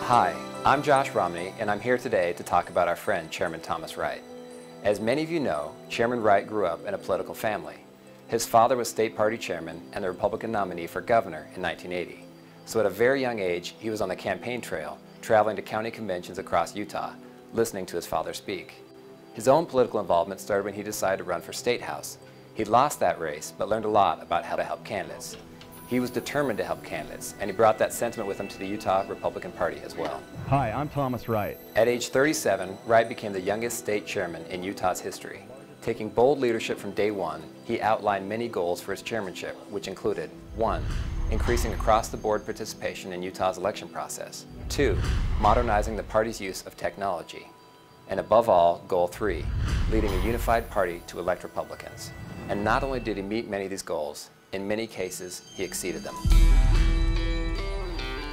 Hi, I'm Josh Romney, and I'm here today to talk about our friend Chairman Thomas Wright. As many of you know, Chairman Wright grew up in a political family. His father was state party chairman and the Republican nominee for governor in 1980. So at a very young age, he was on the campaign trail, traveling to county conventions across Utah, listening to his father speak. His own political involvement started when he decided to run for State House. He lost that race, but learned a lot about how to help candidates. He was determined to help candidates, and he brought that sentiment with him to the Utah Republican Party as well. Hi, I'm Thomas Wright. At age 37, Wright became the youngest state chairman in Utah's history. Taking bold leadership from day one, he outlined many goals for his chairmanship, which included 1. Increasing across-the-board participation in Utah's election process. 2. Modernizing the party's use of technology. And above all, goal 3, leading a unified party to elect Republicans. And not only did he meet many of these goals, in many cases, he exceeded them.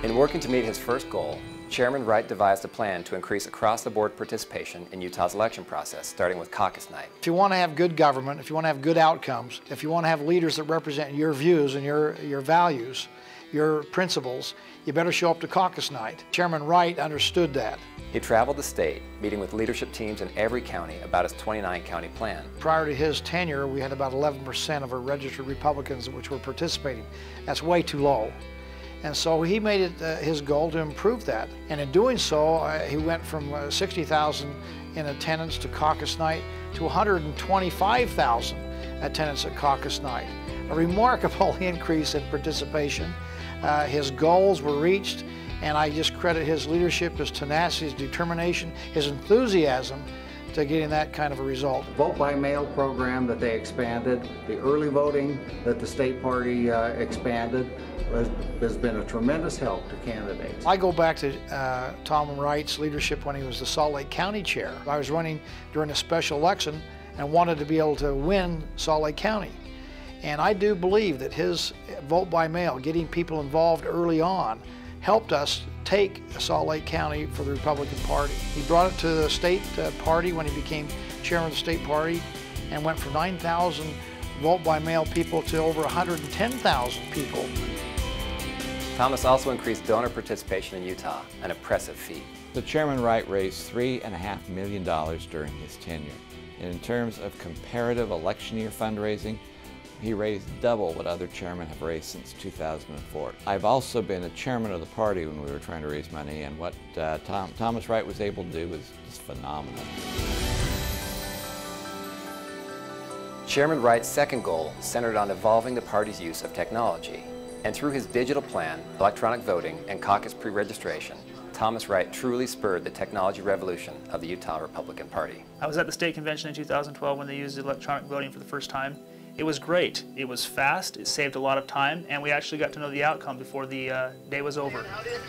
In working to meet his first goal, Chairman Wright devised a plan to increase across-the-board participation in Utah's election process, starting with caucus night. If you want to have good government, if you want to have good outcomes, if you want to have leaders that represent your views and your values, your principles, you better show up to caucus night. Chairman Wright understood that. He traveled the state, meeting with leadership teams in every county about his 29-county plan. Prior to his tenure, we had about 11% of our registered Republicans which were participating. That's way too low. And so he made it his goal to improve that. And in doing so, he went from 60,000 in attendance to caucus night to 125,000 attendance at caucus night. A remarkable increase in participation. His goals were reached, and I just credit his leadership, his tenacity, his determination, his enthusiasm to getting that kind of a result. Vote by mail program that they expanded, the early voting that the state party expanded, has been a tremendous help to candidates. I go back to Tom Wright's leadership when he was the Salt Lake County chair. I was running during a special election and wanted to be able to win Salt Lake County. And I do believe that his vote by mail, getting people involved early on, helped us take Salt Lake County for the Republican Party. He brought it to the state party when he became chairman of the state party and went from 9,000 vote by mail people to over 110,000 people. Thomas also increased donor participation in Utah, an impressive feat. The Chairman Wright raised $3.5 million during his tenure. And in terms of comparative election year fundraising, he raised double what other chairmen have raised since 2004. I've also been a chairman of the party when we were trying to raise money, and what Thomas Wright was able to do was just phenomenal. Chairman Wright's second goal centered on evolving the party's use of technology. And through his digital plan, electronic voting, and caucus pre-registration, Thomas Wright truly spurred the technology revolution of the Utah Republican Party. I was at the state convention in 2012 when they used electronic voting for the first time. It was great. It was fast, it saved a lot of time, and we actually got to know the outcome before the day was over.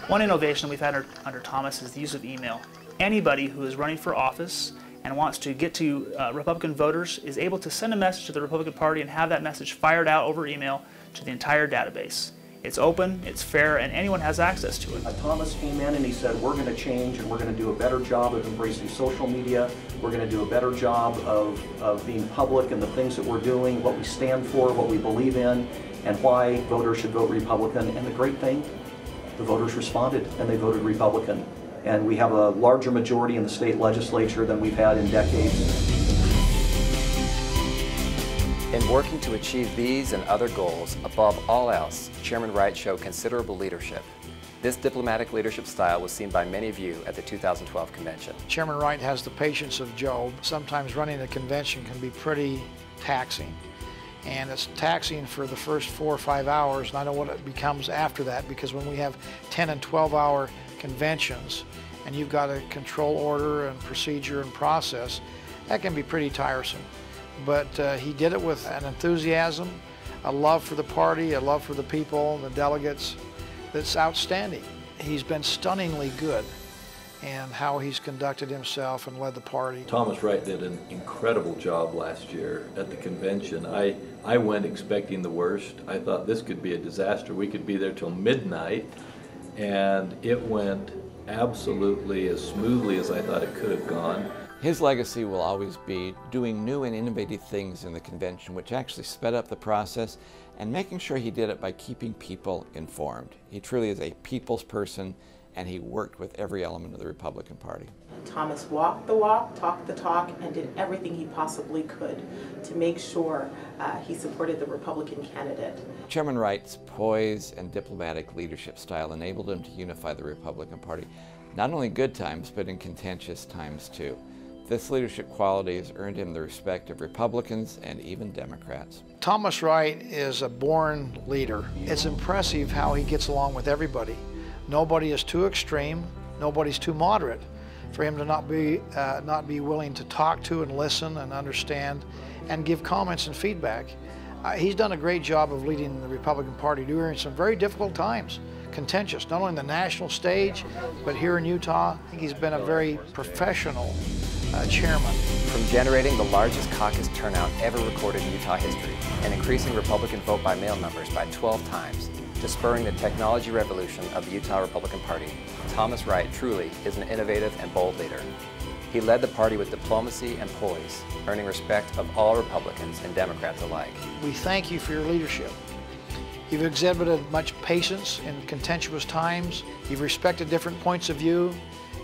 One innovation we've had under Thomas is the use of email. Anybody who is running for office and wants to get to Republican voters is able to send a message to the Republican Party and have that message fired out over email to the entire database. It's open, it's fair, and anyone has access to it. Thomas came in and he said, we're going to change and we're going to do a better job of embracing social media. We're going to do a better job of being public and the things that we're doing, what we stand for, what we believe in, and why voters should vote Republican. And the great thing, the voters responded and they voted Republican. And we have a larger majority in the state legislature than we've had in decades. In working to achieve these and other goals, above all else, Chairman Wright showed considerable leadership. This diplomatic leadership style was seen by many of you at the 2012 convention. Chairman Wright has the patience of Job. Sometimes running a convention can be pretty taxing. And it's taxing for the first 4 or 5 hours, and I know what it becomes after that, because when we have 10 and 12-hour conventions and you've got a control order and procedure and process, that can be pretty tiresome. But he did it with an enthusiasm, a love for the party, a love for the people, the delegates, that's outstanding. He's been stunningly good in how he's conducted himself and led the party. Thomas Wright did an incredible job last year at the convention. I went expecting the worst. I thought this could be a disaster. We could be there till midnight, and it went absolutely as smoothly as I thought it could have gone. His legacy will always be doing new and innovative things in the convention, which actually sped up the process, and making sure he did it by keeping people informed. He truly is a people's person, and he worked with every element of the Republican Party. Thomas walked the walk, talked the talk, and did everything he possibly could to make sure he supported the Republican candidate. Chairman Wright's poise and diplomatic leadership style enabled him to unify the Republican Party, not only in good times, but in contentious times too. This leadership quality has earned him the respect of Republicans and even Democrats. Thomas Wright is a born leader. It's impressive how he gets along with everybody. Nobody is too extreme, nobody's too moderate for him to not be willing to talk to and listen and understand and give comments and feedback. He's done a great job of leading the Republican Party during some very difficult times, contentious, not only on the national stage, but here in Utah. I think he's been a very professional chairman. From generating the largest caucus turnout ever recorded in Utah history and increasing Republican vote by mail numbers by 12 times, to spurring the technology revolution of the Utah Republican Party, Thomas Wright truly is an innovative and bold leader. He led the party with diplomacy and poise, earning respect of all Republicans and Democrats alike. We thank you for your leadership. You've exhibited much patience in contentious times. You've respected different points of view.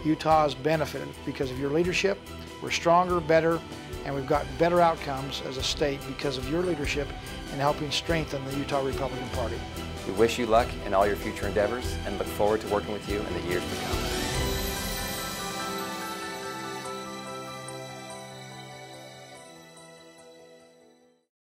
Utah has benefited because of your leadership. We're stronger, better, and we've got better outcomes as a state because of your leadership in helping strengthen the Utah Republican Party. We wish you luck in all your future endeavors and look forward to working with you in the years to come.